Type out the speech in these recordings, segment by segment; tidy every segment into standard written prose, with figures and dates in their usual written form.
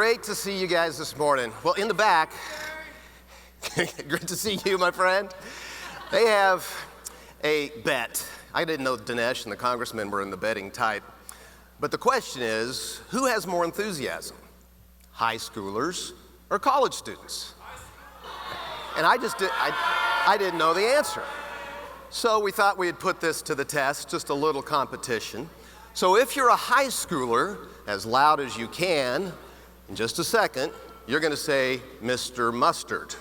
great to see you guys this morning. Well, in the back, great to see you, my friend. They have a bet. I didn't know Dinesh and the congressman were in the betting type. But the question is, who has more enthusiasm? High schoolers or college students? And I didn't know the answer. So we thought we'd put this to the test, just a little competition. So if you're a high schooler, as loud as you can, in just a second, you're gonna say, Mr. Mustard.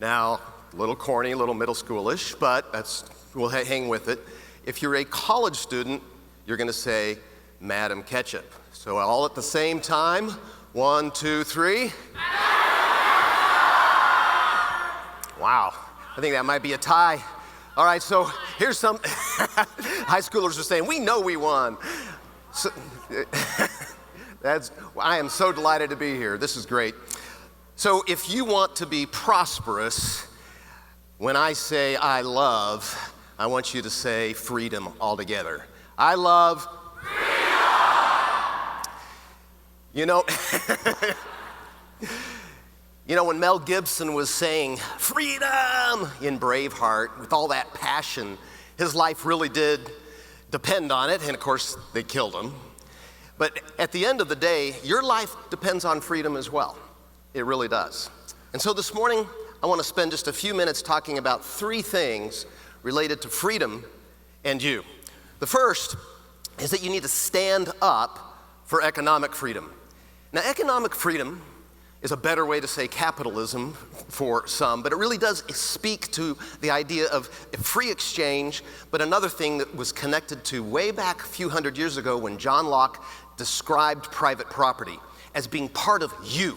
Now, a little corny, a little middle schoolish, but we'll hang with it. If you're a college student, you're gonna say, Madam Ketchup. So all at the same time, 1, 2, 3. Wow, I think that might be a tie. All right, so here's some, high schoolers are saying, we know we won. So, I am so delighted to be here. This is great. So if you want to be prosperous, when I say I love, I want you to say freedom altogether. I love freedom. When Mel Gibson was saying freedom in Braveheart with all that passion, his life really did depend on it, and of course they killed him. But at the end of the day, your life depends on freedom as well. It really does. And so this morning, I want to spend just a few minutes talking about 3 things related to freedom and you. The first is that you need to stand up for economic freedom. Now, economic freedom is a better way to say capitalism for some, but it really does speak to the idea of free exchange, but another thing that was connected to way back a few hundred years ago when John Locke described private property as being part of you.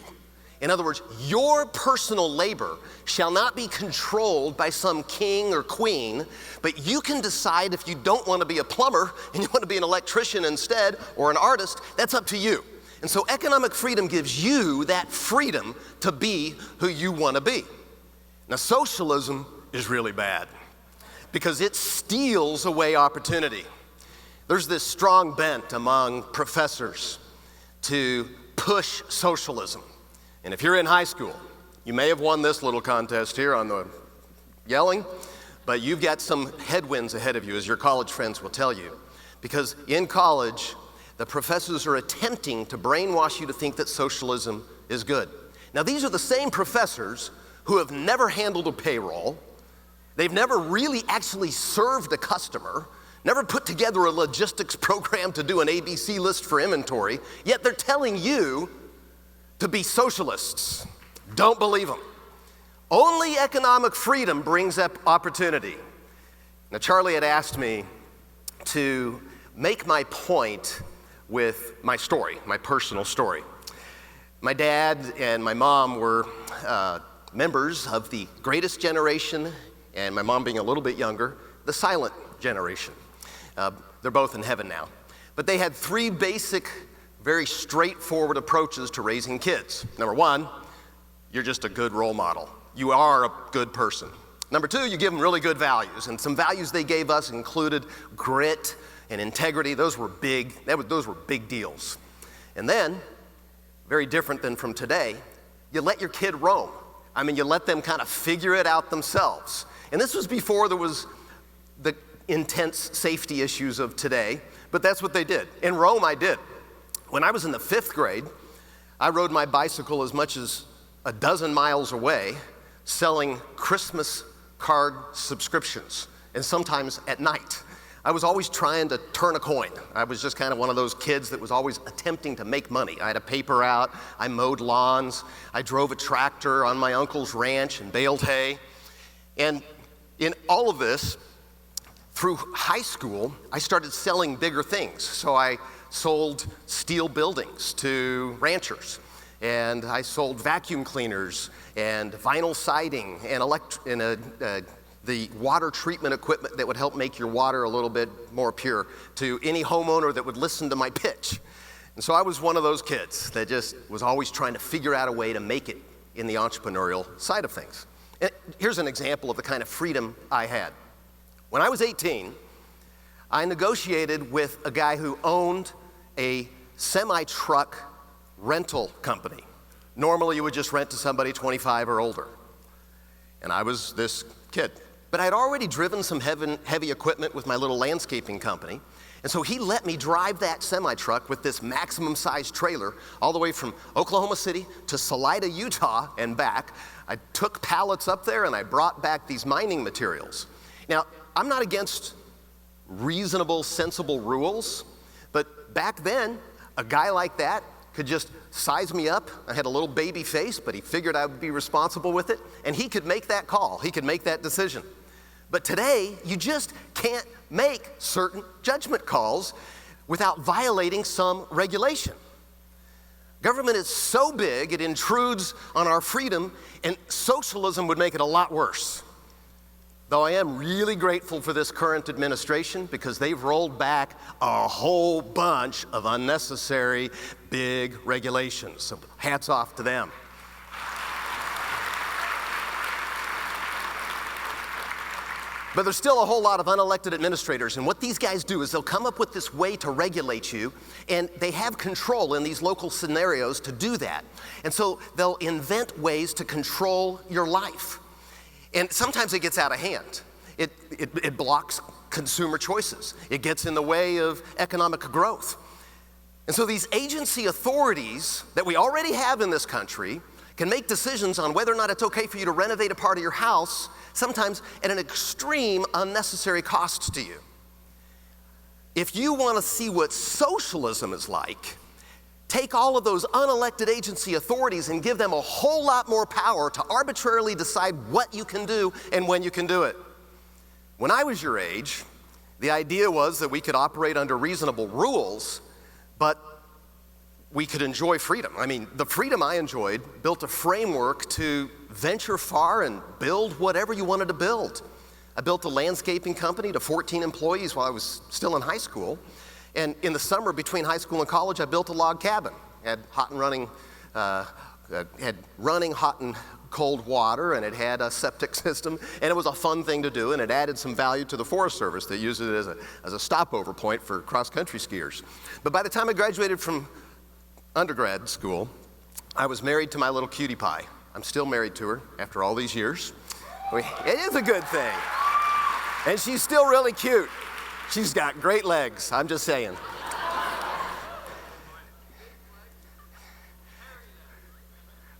In other words, your personal labor shall not be controlled by some king or queen, but you can decide if you don't want to be a plumber and you want to be an electrician instead or an artist, that's up to you. And so economic freedom gives you that freedom to be who you want to be. Now, socialism is really bad because it steals away opportunity. There's this strong bent among professors to push socialism. And if you're in high school, you may have won this little contest here on the yelling, but you've got some headwinds ahead of you, as your college friends will tell you. Because in college, the professors are attempting to brainwash you to think that socialism is good. Now, these are the same professors who have never handled a payroll. They've never really actually served a customer, never put together a logistics program to do an ABC list for inventory, yet they're telling you to be socialists. Don't believe them. Only economic freedom brings up opportunity. Now, Charlie had asked me to make my point with my story, my personal story. My dad and my mom were members of the greatest generation, and my mom being a little bit younger, the silent generation. They're both in heaven now. But they had 3 basic, very straightforward approaches to raising kids. Number 1, you're just a good role model. You are a good person. Number 2, you give them really good values, and some values they gave us included grit and integrity. Those were big deals. And then, very different than from today, you let your kid roam. I mean, you let them kind of figure it out themselves. And this was before there was the intense safety issues of today, but that's what they did. In Rome, I did. When I was in the 5th grade, I rode my bicycle as much as a dozen miles away, selling Christmas card subscriptions, and sometimes at night. I was always trying to turn a coin. I was just kind of one of those kids that was always attempting to make money. I had a paper out, I mowed lawns, I drove a tractor on my uncle's ranch and baled hay. And in all of this, through high school, I started selling bigger things. So I sold steel buildings to ranchers, and I sold vacuum cleaners and vinyl siding and the water treatment equipment that would help make your water a little bit more pure to any homeowner that would listen to my pitch. And so I was one of those kids that just was always trying to figure out a way to make it in the entrepreneurial side of things. And here's an example of the kind of freedom I had. When I was 18, I negotiated with a guy who owned a semi-truck rental company. Normally you would just rent to somebody 25 or older. And I was this kid. But I'd already driven some heavy equipment with my little landscaping company. And so he let me drive that semi-truck with this maximum size trailer all the way from Oklahoma City to Salida, Utah and back. I took pallets up there and I brought back these mining materials. Now, I'm not against reasonable, sensible rules, but back then, a guy like that could just size me up. I had a little baby face, but he figured I would be responsible with it, and he could make that call. He could make that decision. But today, you just can't make certain judgment calls without violating some regulation. Government is so big, it intrudes on our freedom, and socialism would make it a lot worse. Though I am really grateful for this current administration because they've rolled back a whole bunch of unnecessary big regulations. So hats off to them. But there's still a whole lot of unelected administrators, and what these guys do is they'll come up with this way to regulate you, and they have control in these local scenarios to do that. And so they'll invent ways to control your life. And sometimes it gets out of hand. It blocks consumer choices. It gets in the way of economic growth. And so these agency authorities that we already have in this country can make decisions on whether or not it's okay for you to renovate a part of your house, sometimes at an extreme unnecessary cost to you. If you want to see what socialism is like, take all of those unelected agency authorities and give them a whole lot more power to arbitrarily decide what you can do and when you can do it. When I was your age, the idea was that we could operate under reasonable rules, but we could enjoy freedom. I mean, the freedom I enjoyed built a framework to venture far and build whatever you wanted to build. I built a landscaping company to 14 employees while I was still in high school. And in the summer between high school and college, I built a log cabin. It had running hot and cold water, and it had a septic system, and it was a fun thing to do, and it added some value to the Forest Service. They used it as a stopover point for cross-country skiers. But by the time I graduated from undergrad school, I was married to my little cutie pie. I'm still married to her after all these years. It is a good thing. And she's still really cute. She's got great legs, I'm just saying.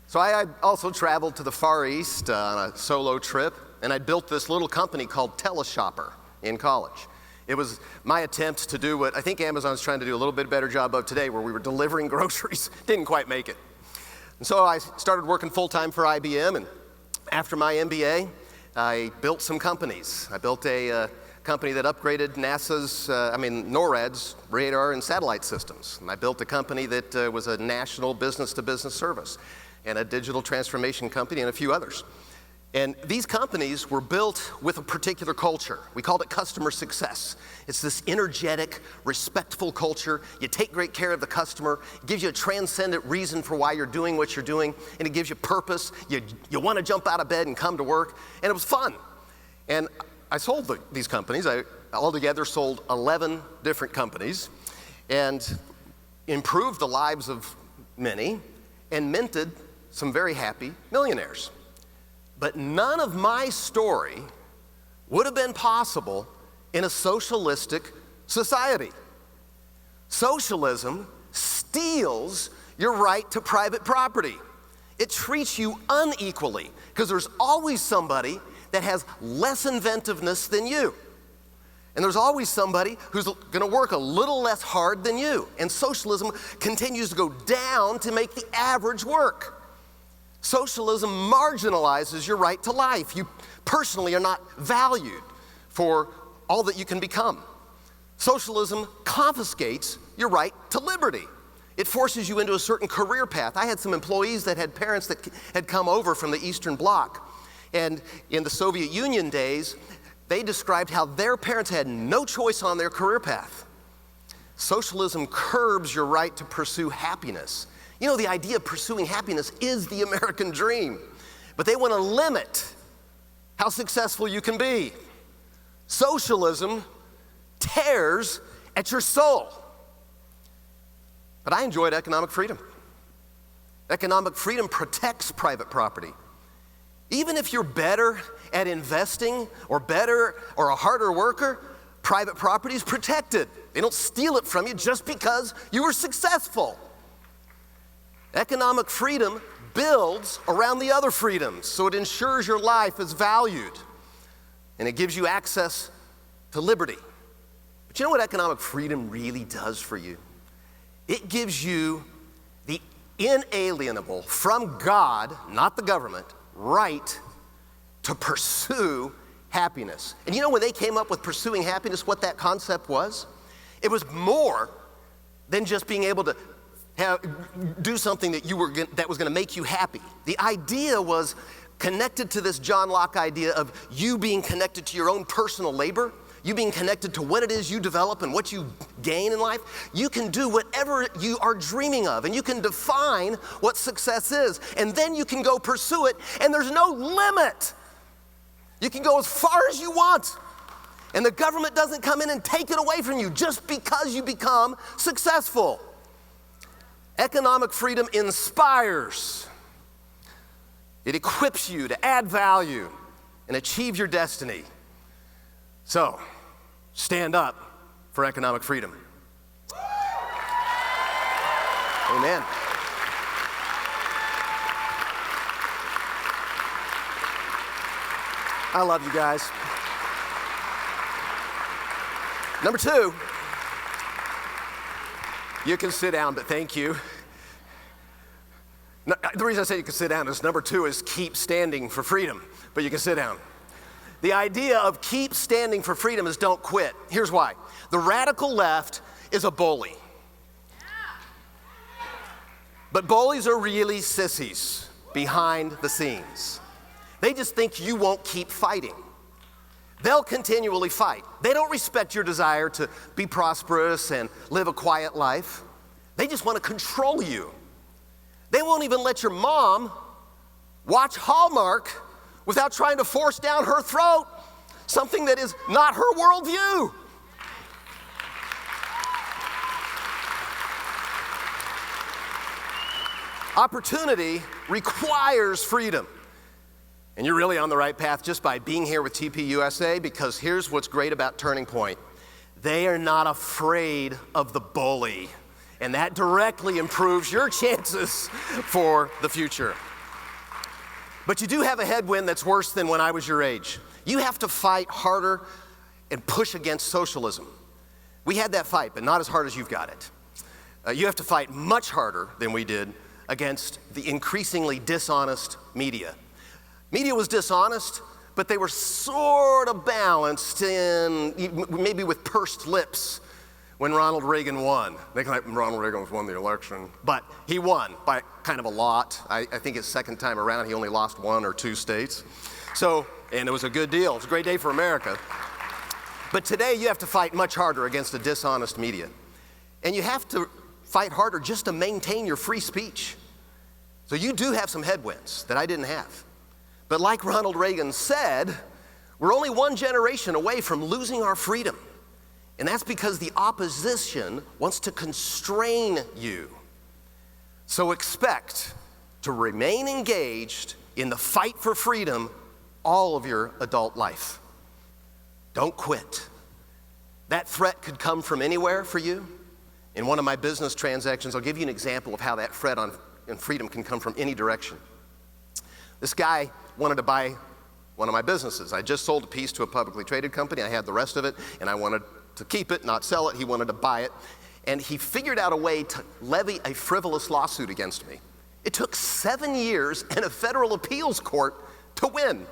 So I also traveled to the Far East on a solo trip, and I built this little company called Teleshopper in college. It was my attempt to do what I think Amazon's trying to do a little bit better job of today, where we were delivering groceries. Didn't quite make it. And so I started working full-time for IBM, and after my MBA, I built some companies. I built a company that upgraded NORAD's radar and satellite systems. And I built a company that was a national business-to-business service, and a digital transformation company, and a few others. And these companies were built with a particular culture. We called it customer success. It's this energetic, respectful culture. You take great care of the customer. It gives you a transcendent reason for why you're doing what you're doing, and it gives you purpose. You want to jump out of bed and come to work, and it was fun. And I sold these companies. I altogether sold 11 different companies and improved the lives of many and minted some very happy millionaires. But none of my story would have been possible in a socialistic society. Socialism steals your right to private property. It treats you unequally because there's always somebody that has less inventiveness than you. And there's always somebody who's going to work a little less hard than you. And socialism continues to go down to make the average work. Socialism marginalizes your right to life. You personally are not valued for all that you can become. Socialism confiscates your right to liberty. It forces you into a certain career path. I had some employees that had parents that had come over from the Eastern Bloc. And in the Soviet Union days, they described how their parents had no choice on their career path. Socialism curbs your right to pursue happiness. You know, the idea of pursuing happiness is the American dream, but they want to limit how successful you can be. Socialism tears at your soul. But I enjoyed economic freedom. Economic freedom protects private property. Even if you're better at investing or better or a harder worker, private property is protected. They don't steal it from you just because you were successful. Economic freedom builds around the other freedoms, so it ensures your life is valued and it gives you access to liberty. But you know what economic freedom really does for you? It gives you the inalienable, from God, not the government, right to pursue happiness. And you know when they came up with pursuing happiness, what that concept was? It was more than just being able to do something that was going to make you happy. The idea was connected to this John Locke idea of you being connected to your own personal labor, you being connected to what it is you develop and what you gain in life. You can do whatever you are dreaming of, and you can define what success is, and then you can go pursue it, and there's no limit. You can go as far as you want, and the government doesn't come in and take it away from you just because you become successful. Economic freedom inspires. It equips you to add value and achieve your destiny. So, stand up for economic freedom. Amen. I love you guys. Number 2, you can sit down, but thank you. The reason I say you can sit down is number 2 is keep standing for freedom, but you can sit down. The idea of keep standing for freedom is don't quit. Here's why. The radical left is a bully. But bullies are really sissies behind the scenes. They just think you won't keep fighting. They'll continually fight. They don't respect your desire to be prosperous and live a quiet life. They just want to control you. They won't even let your mom watch Hallmark without trying to force down her throat something that is not her worldview. Opportunity requires freedom. And you're really on the right path just by being here with TPUSA, because here's what's great about Turning Point. They are not afraid of the bully, and that directly improves your chances for the future. But you do have a headwind that's worse than when I was your age. You have to fight harder and push against socialism. We had that fight, but not as hard as you've got it. You have to fight much harder than we did against the increasingly dishonest media. Media was dishonest, but they were sort of balanced in, maybe with pursed lips when Ronald Reagan won. They claim Ronald Reagan won the election, but he won by kind of a lot. I think his second time around, he only lost 1 or 2 states. So, and it was a good deal. It was a great day for America. But today you have to fight much harder against the dishonest media. And you have to fight harder just to maintain your free speech. So you do have some headwinds that I didn't have. But like Ronald Reagan said, we're only one generation away from losing our freedom. And that's because the opposition wants to constrain you. So expect to remain engaged in the fight for freedom all of your adult life. Don't quit. That threat could come from anywhere for you. In one of my business transactions, I'll give you an example of how that threat on freedom can come from any direction. This guy wanted to buy one of my businesses. I just sold a piece to a publicly traded company. I had the rest of it, and I wanted to keep it, not sell it. He wanted to buy it. And he figured out a way to levy a frivolous lawsuit against me. It took 7 years and a federal appeals court to win.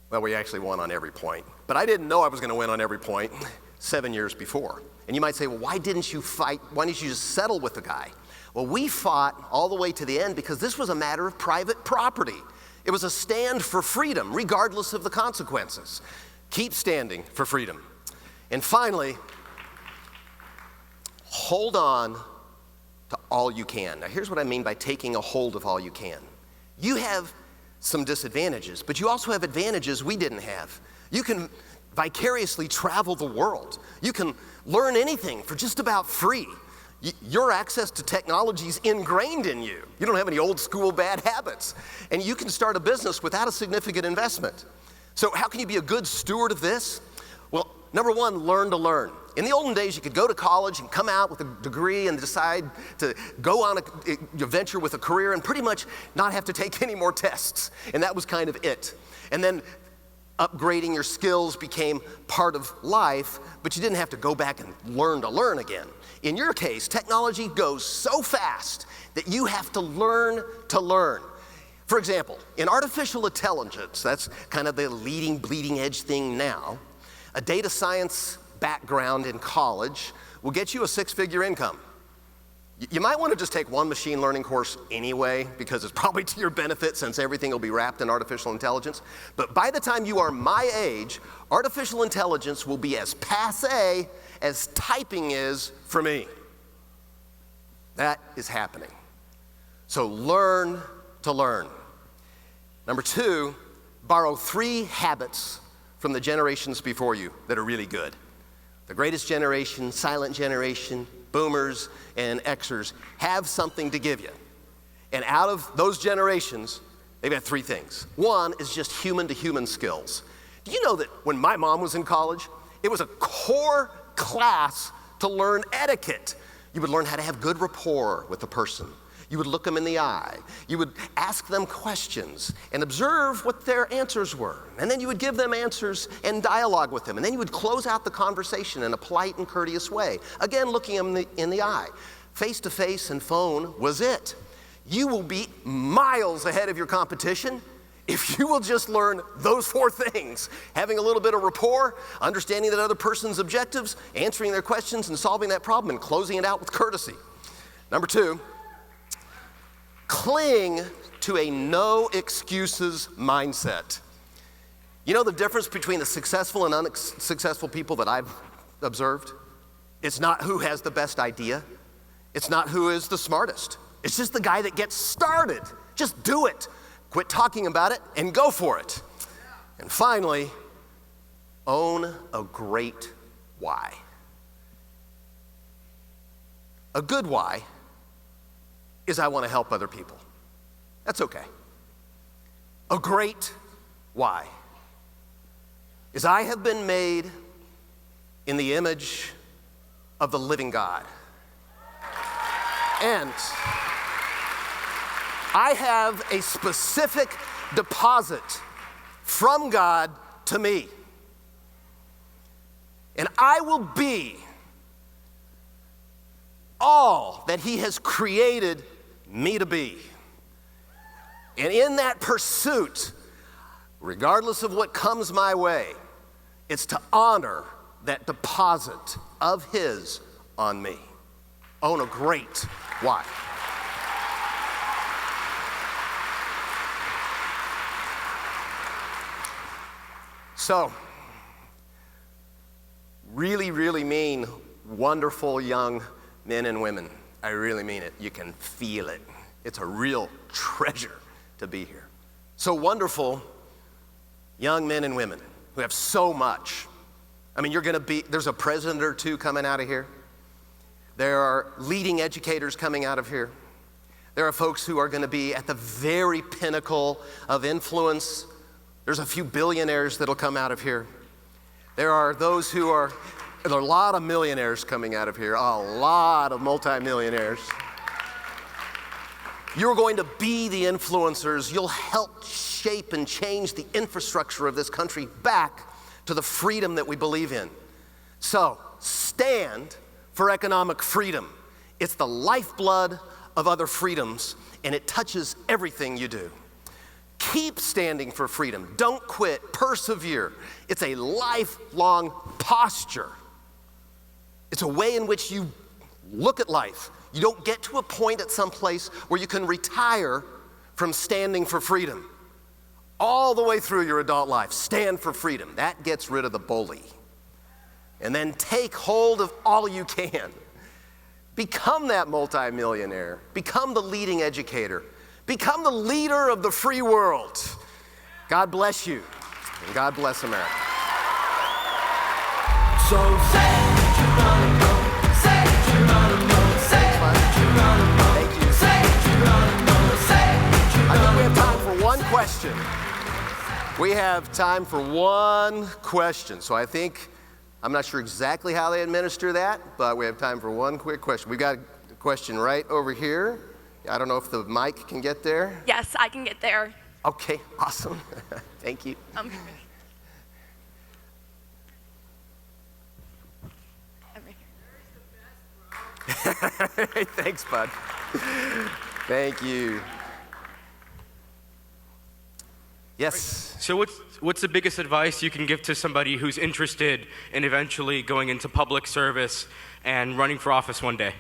Well, we actually won on every point. But I didn't know I was going to win on every point 7 years before. And you might say, well, why didn't you fight? Why didn't you just settle with the guy? Well, we fought all the way to the end because this was a matter of private property. It was a stand for freedom, regardless of the consequences. Keep standing for freedom. And finally, hold on to all you can. Now, here's what I mean by taking a hold of all you can. You have some disadvantages, but you also have advantages we didn't have. You can vicariously travel the world. You can learn anything for just about free. Your access to technology is ingrained in you. You don't have any old school bad habits. And you can start a business without a significant investment. So how can you be a good steward of this? Well, number one, learn to learn. In the olden days, you could go to college and come out with a degree and decide to go on a venture with a career and pretty much not have to take any more tests. And that was kind of it. And then upgrading your skills became part of life, but you didn't have to go back and learn to learn again. In your case, technology goes so fast that you have to learn to learn. For example, in artificial intelligence, that's kind of the leading, bleeding edge thing now, a data science background in college will get you a six-figure income. You might want to just take one machine learning course anyway, because it's probably to your benefit since everything will be wrapped in artificial intelligence. But by the time you are my age, artificial intelligence will be as passé as typing is for me. That is happening. So learn to learn. Number two, borrow 3 habits from the generations before you that are really good. The greatest generation, silent generation, boomers, and Xers have something to give you. And out of those generations, they've got 3 things. One is just human-to-human skills. Do you know that when my mom was in college, it was a core class to learn etiquette? You would learn how to have good rapport with a person. You would look them in the eye. You would ask them questions and observe what their answers were. And then you would give them answers and dialogue with them. And then you would close out the conversation in a polite and courteous way. Again, looking them in the eye. Face-to-face and phone was it. You will be miles ahead of your competition if you will just learn those 4 things. Having a little bit of rapport, understanding that other person's objectives, answering their questions and solving that problem and closing it out with courtesy. Number 2, cling to a no excuses mindset. You know the difference between the successful and unsuccessful people that I've observed? It's not who has the best idea. It's not who is the smartest. It's just the guy that gets started. Just do it. Quit talking about it and go for it. And finally, own a great why. A good why is I want to help other people. That's okay. A great why is I have been made in the image of the living God. And I have a specific deposit from God to me. And I will be all that He has created me to be. And in that pursuit, regardless of what comes my way, it's to honor that deposit of His on me. Own a great why. So, really, really mean, wonderful young men and women. I really mean it. You can feel it. It's a real treasure to be here. So wonderful young men and women who have so much. I mean, there's a president or 2 coming out of here. There are leading educators coming out of here. There are folks who are going to be at the very pinnacle of influence. There's a few billionaires that'll come out of here. There are a lot of millionaires coming out of here, a lot of multimillionaires. You're going to be the influencers. You'll help shape and change the infrastructure of this country back to the freedom that we believe in. So, stand for economic freedom. It's the lifeblood of other freedoms, and it touches everything you do. Keep standing for freedom. Don't quit. Persevere. It's a lifelong posture. It's a way in which you look at life. You don't get to a point at some place where you can retire from standing for freedom. All the way through your adult life, stand for freedom. That gets rid of the bully. And then take hold of all you can. Become that multimillionaire. Become the leading educator. Become the leader of the free world. God bless you, and God bless America. So say what you wanna know, say what you wanna know, say question. We have time for one question. So I think, I'm not sure exactly how they administer that, but we have time for one quick question. We've got a question right over here. I don't know if the mic can get there. Yes, I can get there. Okay, awesome. Thank you. Hey, thanks, bud. Thank you. Yes. So what's the biggest advice you can give to somebody who's interested in eventually going into public service and running for office one day?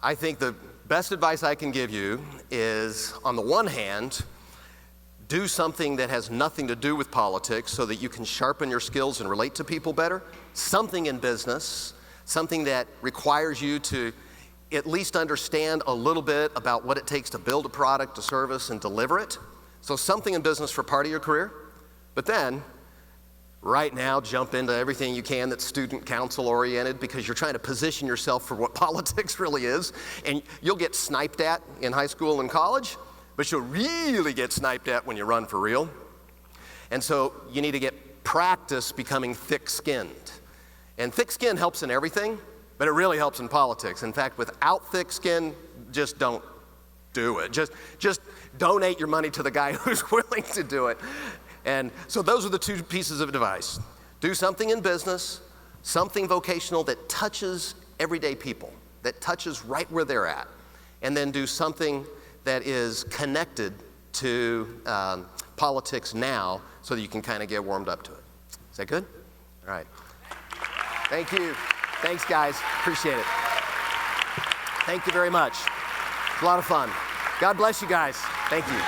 I think the best advice I can give you is, on the one hand, do something that has nothing to do with politics so that you can sharpen your skills and relate to people better. Something in business, something that requires you to at least understand a little bit about what it takes to build a product, a service, and deliver it. So something in business for part of your career. But then, right now, jump into everything you can that's student council oriented, because you're trying to position yourself for what politics really is. And you'll get sniped at in high school and college, but you'll really get sniped at when you run for real. And so you need to get practice becoming thick-skinned. And thick skin helps in everything, but it really helps in politics. In fact, without thick skin, just don't do it. Just donate your money to the guy who's willing to do it. And so those are the two pieces of advice. Do something in business, something vocational that touches everyday people, that touches right where they're at. And then do something that is connected to politics now so that you can kind of get warmed up to it. Is that good? All right. Thank you. Thanks, guys. Appreciate it. Thank you very much. It's a lot of fun. God bless you guys. Thank you.